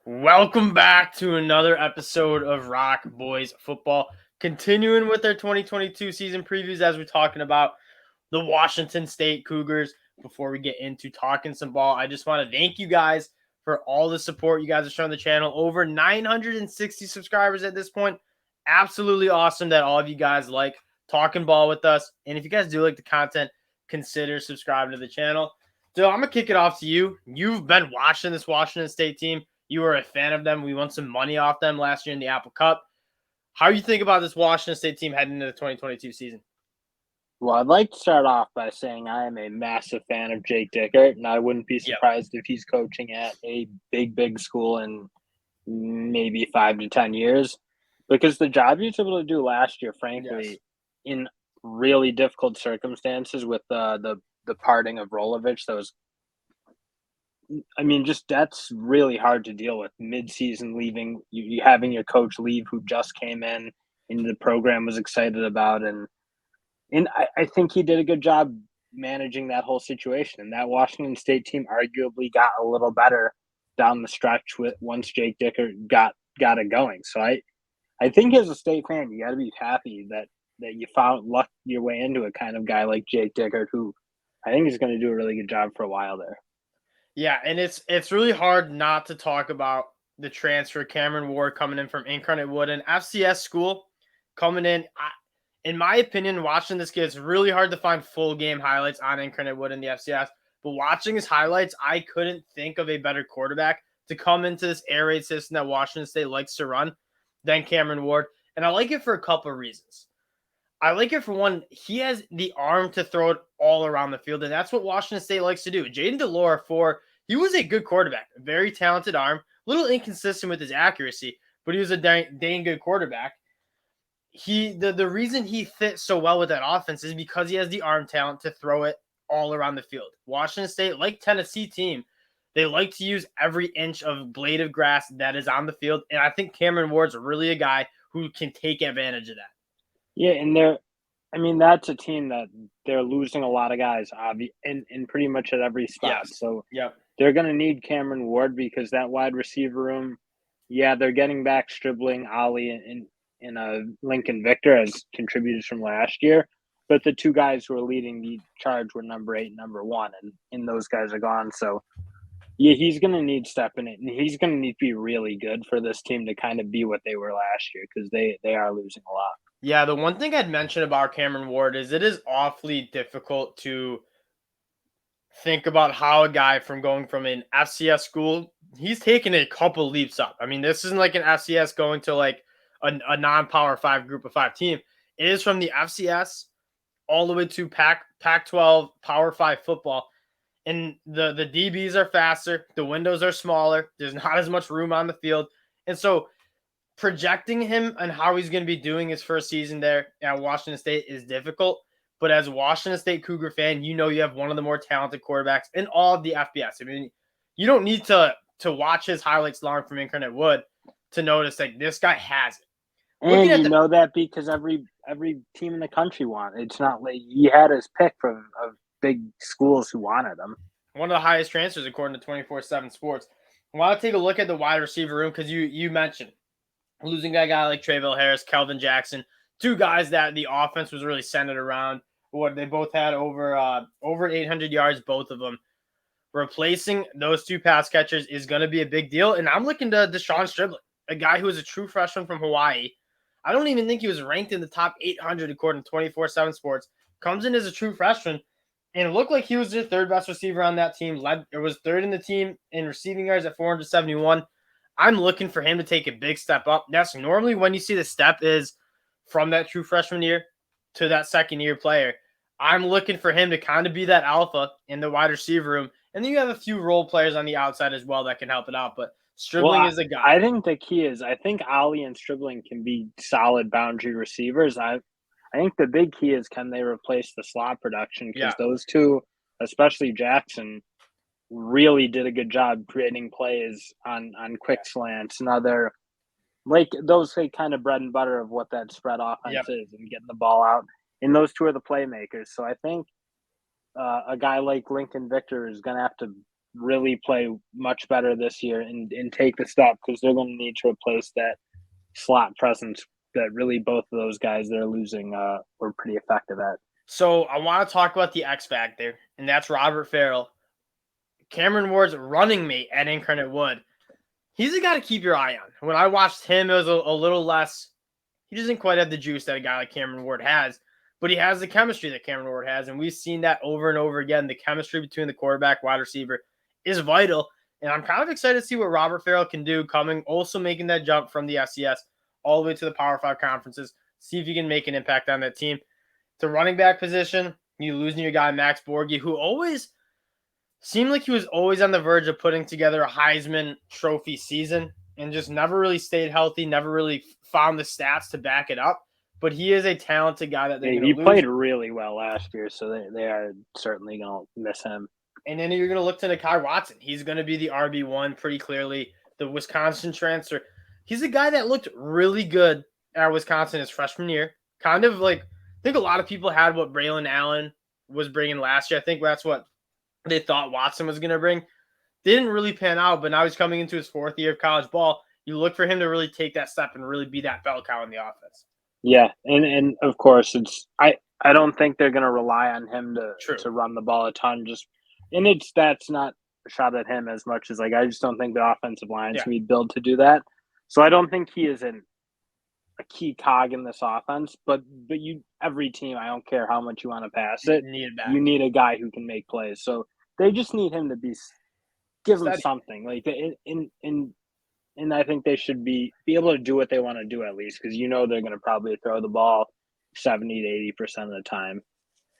Welcome back to another episode of ROC Boys Football. Continuing with our 2022 season previews as we're talking about the Washington State Cougars. Before we get into talking some ball, I just want to thank you guys for all the support you guys are showing the channel. Over 960 subscribers at this point. Absolutely awesome that all of you guys like talking ball with us. And if you guys do like the content, consider subscribing to the channel. So I'm going to kick it off to you. You've been watching this Washington State team. You were a fan of them. We won some money off them last year in the Apple Cup. How do you think about this Washington State team heading into the 2022 season? Well, I'd like to start off by saying I am a massive fan of Jake Dickert, and I wouldn't be surprised if he's coaching at a big school in maybe 5 to 10 years, because the job he was able to do last year, frankly, in really difficult circumstances with the parting of Rolovich, that's really hard to deal with. Mid-season leaving, you having your coach leave who just came in and the program was excited about, and I think he did a good job managing that whole situation. And that Washington State team arguably got a little better down the stretch once Jake Dickert got it going. So I think as a State fan, you got to be happy that you lucked your way into a kind of guy like Jake Dickert, who I think is going to do a really good job for a while there. Yeah, and it's really hard not to talk about the transfer Cameron Ward coming in from Incarnate Wood, an FCS school coming in. In my opinion, watching this kid, it's really hard to find full game highlights on Incarnate Wood in the FCS. But watching his highlights, I couldn't think of a better quarterback to come into this air raid system that Washington State likes to run than Cameron Ward. And I like it for a couple of reasons. I like it for one, he has the arm to throw it all around the field, and that's what Washington State likes to do. Jaden DeLore, he was a good quarterback, a very talented arm, a little inconsistent with his accuracy, but he was a dang good quarterback. The reason he fits so well with that offense is because he has the arm talent to throw it all around the field. Washington State, like Tennessee team, they like to use every inch of blade of grass that is on the field, and I think Cameron Ward's really a guy who can take advantage of that. Yeah, and that's a team that they're losing a lot of guys in pretty much at every spot. Yes. So they're going to need Cameron Ward because that wide receiver room, they're getting back Stribling, Ollie, and Lincoln Victor as contributors from last year. But the two guys who are leading the charge were number 8 and number 1, and those guys are gone. So, he's going to need step in it, and he's going to need to be really good for this team to kind of be what they were last year because they are losing a lot. Yeah, the one thing I'd mention about Cameron Ward is it is awfully difficult to think about how a guy from going from an FCS school, he's taken a couple leaps up. I mean, this isn't like an FCS going to like a non-Power 5 group of 5 team. It is from the FCS all the way to Pac-12 Power 5 football. And the DBs are faster. The windows are smaller. There's not as much room on the field. And so projecting him and how he's going to be doing his first season there at Washington State is difficult. But as a Washington State Cougar fan, you know you have one of the more talented quarterbacks in all of the FBS. I mean, you don't need to watch his highlights long from Incarnate Wood to notice that this guy has it. And you know that because every team in the country wanted. It's not like he had his pick of big schools who wanted him. One of the highest transfers according to 24/7 Sports. I want to take a look at the wide receiver room because you mentioned losing a guy like Trayvon Harris, Kelvin Jackson, two guys that the offense was really centered around. What they both had over 800 yards, both of them. Replacing those two pass catchers is going to be a big deal, and I'm looking to Deshaun Stribling, a guy who is a true freshman from Hawaii. I don't even think he was ranked in the top 800 according to 24/7 Sports. Comes in as a true freshman, and it looked like he was the third best receiver on that team. It was third in the team in receiving yards at 471. I'm looking for him to take a big step up. That's normally when you see the step is from that true freshman year to that second year player. I'm looking for him to kind of be that alpha in the wide receiver room. And then you have a few role players on the outside as well that can help it out. But Stribling is a guy. I think the key is I think Ollie and Stribling can be solid boundary receivers. I think the big key is can they replace the slot production because those two, especially Jackson, really did a good job creating plays on quick slants and other like those kind of bread and butter of what that spread offense is and getting the ball out. And those two are the playmakers. So I think a guy like Lincoln Victor is going to have to really play much better this year and take the step, because they're going to need to replace that slot presence that really both of those guys they're losing were pretty effective at. So I want to talk about the X factor, and that's Robert Farrell, Cameron Ward's running mate at Incarnate Wood. He's a guy to keep your eye on. When I watched him, it was a little less. He doesn't quite have the juice that a guy like Cameron Ward has, but he has the chemistry that Cameron Ward has, and we've seen that over and over again. The chemistry between the quarterback, wide receiver is vital, and I'm kind of excited to see what Robert Farrell can do also making that jump from the FCS all the way to the Power 5 conferences, see if he can make an impact on that team. The running back position, you losing your guy Max Borghi, who always seemed like he was always on the verge of putting together a Heisman Trophy season and just never really stayed healthy, never really found the stats to back it up. But he is a talented guy that they're going to lose. He played really well last year, so they are certainly going to miss him. And then you're going to look to Nikai Watson. He's going to be the RB1 pretty clearly, the Wisconsin transfer. He's a guy that looked really good at Wisconsin his freshman year. Kind of like, I think a lot of people had what Braylon Allen was bringing last year. I think that's what they thought Watson was going to bring. Didn't really pan out, but now he's coming into his fourth year of college ball. You look for him to really take that step and really be that bell cow in the offense. Yeah, and of course I don't think they're going to rely on him to run the ball a ton. That's not a shot at him as much as I just don't think the offensive line's going to be built to do that. So I don't think he is a key cog in this offense. But every team, I don't care how much you want to pass it, you need a guy who can make plays. So they just need him to give him something like and I think they should be able to do what they want to do at least, because they're going to probably throw the ball 70 to 80% of the time.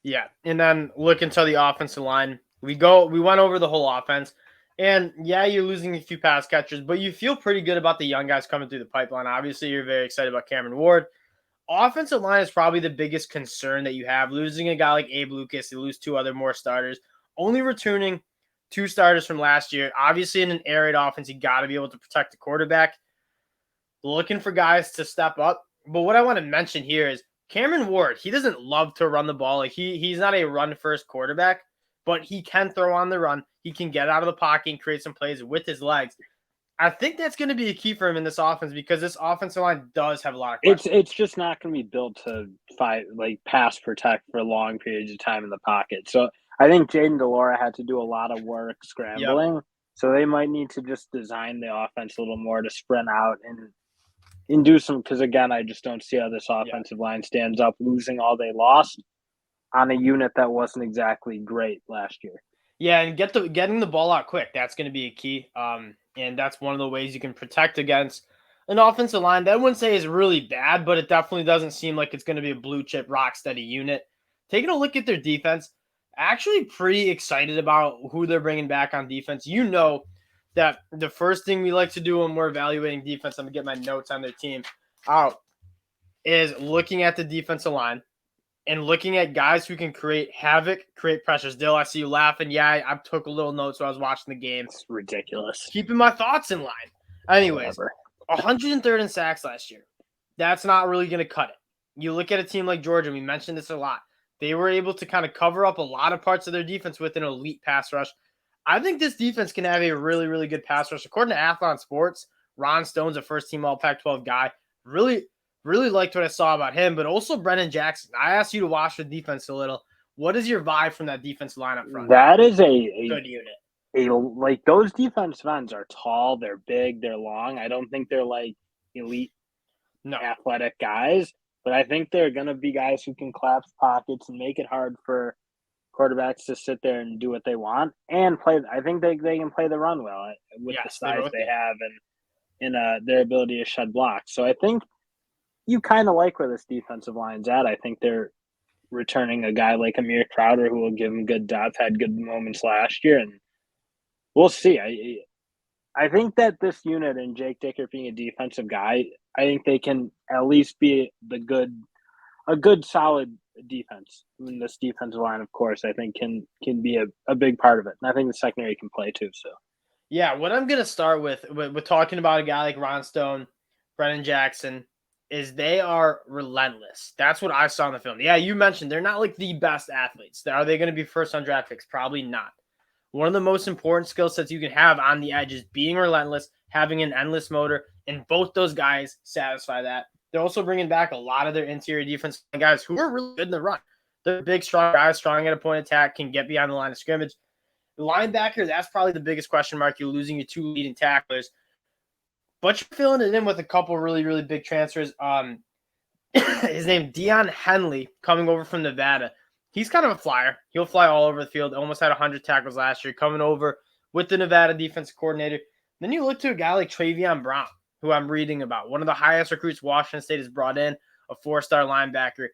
Yeah, and then look into the offensive line. We went over the whole offense, and you're losing a few pass catchers, but you feel pretty good about the young guys coming through the pipeline. Obviously, you're very excited about Cameron Ward. Offensive line is probably the biggest concern that you have. Losing a guy like Abe Lucas, you lose two other more starters, only returning 2 starters from last year. Obviously, in an air raid offense, you got to be able to protect the quarterback. Looking for guys to step up. But what I want to mention here is Cameron Ward, he doesn't love to run the ball. Like he's not a run-first quarterback, but he can throw on the run. He can get out of the pocket and create some plays with his legs. I think that's going to be a key for him in this offense, because this offensive line does have a lot of questions. It's just not going to be built to pass protect for long periods of time in the pocket. So I think Jaden DeLora had to do a lot of work scrambling. Yep. So they might need to just design the offense a little more to sprint out and do some, because again, I just don't see how this offensive line stands up losing all they lost on a unit that wasn't exactly great last year. Yeah, and getting the ball out quick, that's going to be a key. And that's one of the ways you can protect against an offensive line that I wouldn't say is really bad, but it definitely doesn't seem like it's going to be a blue chip, rock steady unit. Taking a look at their defense, actually pretty excited about who they're bringing back on defense. You know that the first thing we like to do when we're evaluating defense, I'm going to get my notes on their team out, is looking at the defensive line and looking at guys who can create havoc, create pressures. Dill, I see you laughing. Yeah, I took a little note so I was watching the game. It's ridiculous. Keeping my thoughts in line. Anyways, 103rd in sacks last year. That's not really going to cut it. You look at a team like Georgia, we mentioned this a lot. They were able to kind of cover up a lot of parts of their defense with an elite pass rush. I think this defense can have a really, really good pass rush. According to Athlon Sports, Ron Stone's a first-team All-Pac-12 guy. Really liked what I saw about him, but also Brennan Jackson. I asked you to watch the defense a little. What is your vibe from that defensive line up front? That is a good unit. Those defensive ends are tall, they're big, they're long. I don't think they're elite athletic guys, but I think they're going to be guys who can collapse pockets and make it hard for quarterbacks to sit there and do what they want and play. I think they can play the run well with the size they have and their ability to shed blocks. So I think you kind of like where this defensive line's at. I think they're returning a guy like Amir Crowder who will give them good depth, had good moments last year, and we'll see. I think that this unit and Jake Dickert being a defensive guy, I think they can at least be a good solid defense. I mean, this defensive line, of course, I think can be a big part of it. And I think the secondary can play too. So yeah, what I'm gonna start with talking about a guy like Ron Stone, Brennan Jackson, is they are relentless. That's what I saw in the film. Yeah, you mentioned they're not like the best athletes. Are they going to be first on draft picks? Probably not. One of the most important skill sets you can have on the edge is being relentless, having an endless motor, and both those guys satisfy that. They're also bringing back a lot of their interior defense guys who are really good in the run. They're big, strong guys, strong at a point of attack, can get behind the line of scrimmage. The linebacker, that's probably the biggest question mark. You're losing your 2 leading tacklers. But you're filling it in with a couple really, really big transfers. His name, Dion Henley, coming over from Nevada. He's kind of a flyer. He'll fly all over the field. Almost had 100 tackles last year, coming over with the Nevada defensive coordinator. Then you look to a guy like Trayvon Brown, who I'm reading about. One of the highest recruits Washington State has brought in, a 4-star linebacker.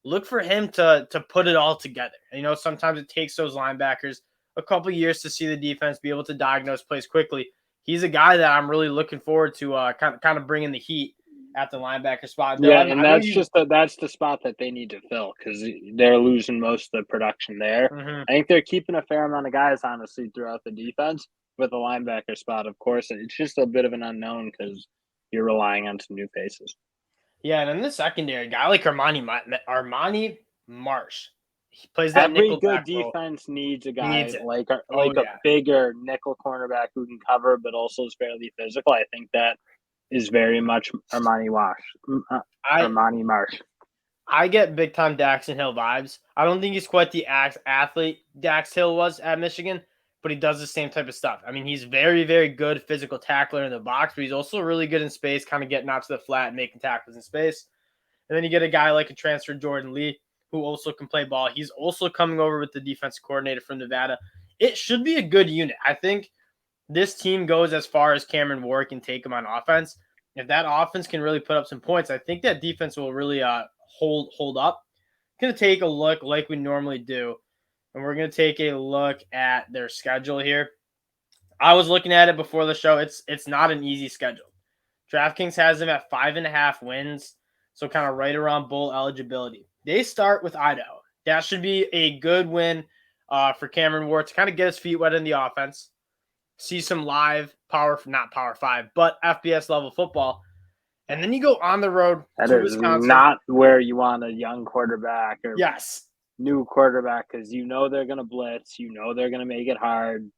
Look for him to put it all together. And, sometimes it takes those linebackers a couple years to see the defense, be able to diagnose plays quickly. He's a guy that I'm really looking forward to kind of bringing the heat at the linebacker spot. Yeah, and that's the spot that they need to fill because they're losing most of the production there. Mm-hmm. I think they're keeping a fair amount of guys, honestly, throughout the defense with the linebacker spot, of course. It's just a bit of an unknown because you're relying on some new faces. Yeah, and in the secondary, a guy like Armani Marsh. He plays that Every nickel good role. defense needs a guy like a yeah. bigger nickel cornerback who can cover but also is fairly physical. I think that is very much Armani Marsh. I get big time Daxton Hill vibes. I don't think he's quite the athlete Dax Hill was at Michigan, but he does the same type of stuff. I mean, he's very, very good physical tackler in the box, but he's also really good in space, kind of getting out to the flat and making tackles in space. And then you get a guy like a transfer Jordan Lee, who also can play ball. He's also coming over with the defensive coordinator from Nevada. It should be a good unit. I think this team goes as far as Cameron Ward can take them on offense. If that offense can really put up some points, I think that defense will really hold up. Going to take a look like we normally do, and we're going to take a look at their schedule here. I was looking at it before the show. It's not an easy schedule. DraftKings has them at 5.5 wins, so kind of right around bowl eligibility. They start with Idaho. That should be a good win for Cameron Ward to kind of get his feet wet in the offense, see some live not Power 5, but FBS level football. And then you go on the road to Wisconsin. Not where you want a young quarterback or new quarterback because they're going to blitz. They're going to make it hard.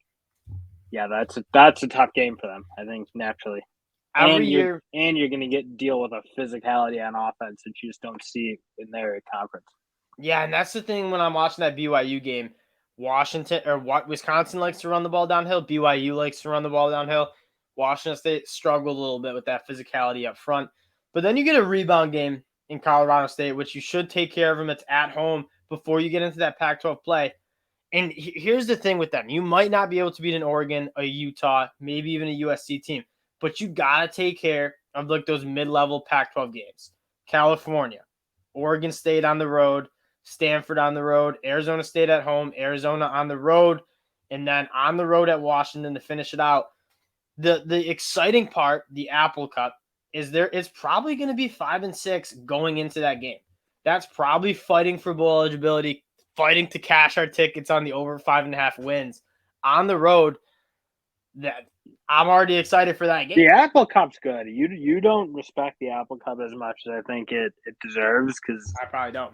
Yeah, that's a tough game for them, I think, naturally. Every year. And you're going to deal with a physicality on offense that you just don't see in their conference. Yeah, and that's the thing when I'm watching that BYU game. Wisconsin likes to run the ball downhill. BYU likes to run the ball downhill. Washington State struggled a little bit with that physicality up front. But then you get a rebound game in Colorado State, which you should take care of them. It's at home before you get into that Pac-12 play. And here's the thing with them. You might not be able to beat an Oregon, a Utah, maybe even a USC team. But you got to take care of those mid-level Pac-12 games. California, Oregon State on the road, Stanford on the road, Arizona State at home, Arizona on the road, and then on the road at Washington to finish it out. The exciting part, the Apple Cup, is it's probably going to be 5-6 going into that game. That's probably fighting for bowl eligibility, fighting to cash our tickets on the over 5.5 wins on the road. That I'm already excited for that game. The Apple Cup's good. You don't respect the Apple Cup as much as I think it deserves because I probably don't.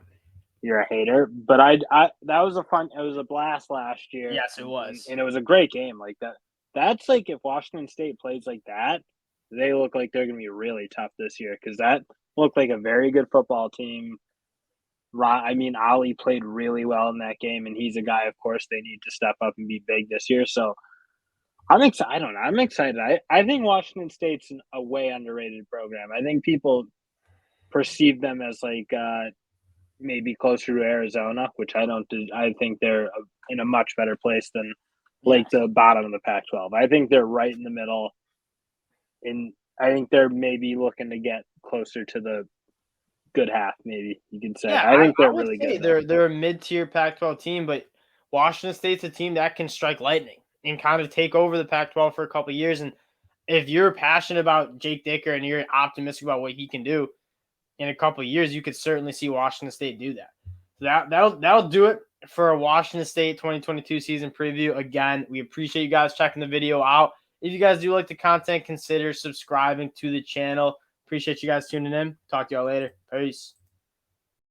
You're a hater, but it was a blast last year. Yes, it was, and it was a great game. Like that. That's like if Washington State plays like that, they look like they're going to be really tough this year because that looked like a very good football team. Ali played really well in that game, and he's a guy, of course, they need to step up and be big this year. So I'm excited. I don't know. I'm excited. I think Washington State's a way underrated program. I think people perceive them as like maybe closer to Arizona, which I don't do. I think they're in a much better place than the bottom of the Pac-12. I think they're right in the middle. And I think they're maybe looking to get closer to the good half, maybe you can say. Yeah, I think they're really good. They're a mid-tier Pac-12 team, but Washington State's a team that can strike lightning and kind of take over the Pac-12 for a couple of years. And if you're passionate about Jake Dickert and you're optimistic about what he can do in a couple of years, you could certainly see Washington State do that. So that'll do it for a Washington State 2022 season preview. Again, we appreciate you guys checking the video out. If you guys do like the content, consider subscribing to the channel. Appreciate you guys tuning in. Talk to y'all later. Peace.